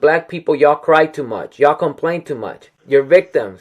Black people, y'all cry too much. Y'all complain too much. You're victims.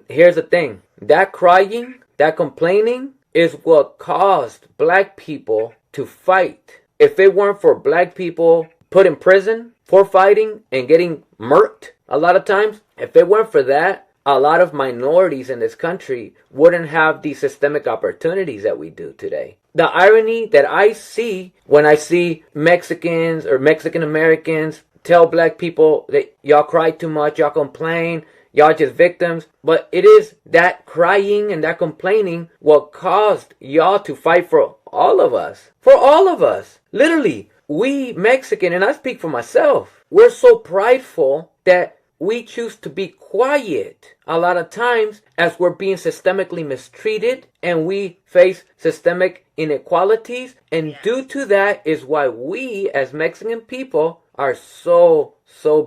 Here's the thing. That crying, that complaining is what caused black people to fight. If it weren't for black people put in prison for fighting and getting murked a lot of times, if it weren't for that, a lot of minorities in this country wouldn't have these systemic opportunities that we do today. The irony that I see when I see Mexicans or Mexican Americans tell black people that y'all cry too much, y'all complain, y'all just victims. But it is that crying and that complaining what caused y'all to fight for all of us. For all of us. Literally, we Mexican, and I speak for myself, we're so prideful that we choose to be quiet a lot of times as we're being systemically mistreated and we face systemic inequalities. And due to that is why we as Mexican people are so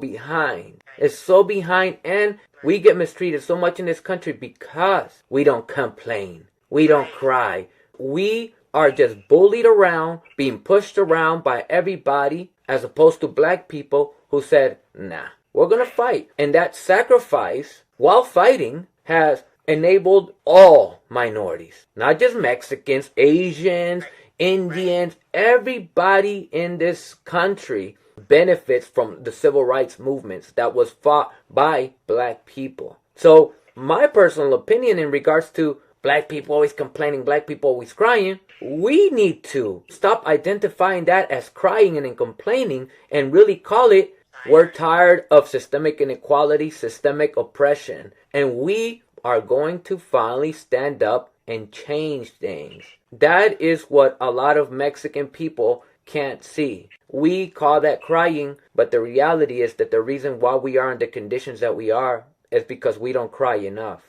behind. It's so behind, and we get mistreated so much in this country because we don't complain. We don't cry. We are just bullied around, being pushed around by everybody, as opposed to black people who said, nah, we're going to fight. And that sacrifice while fighting has enabled all minorities, not just Mexicans, Asians, Indians, everybody in this country benefits from the civil rights movements that was fought by black people. So my personal opinion in regards to black people always complaining, black people always crying, we need to stop identifying that as crying and complaining and really call it, we're tired of systemic inequality, systemic oppression, and we are going to finally stand up and change things. That is what a lot of Mexican people can't see. We call that crying, but the reality is that the reason why we are in the conditions that we are is because we don't cry enough.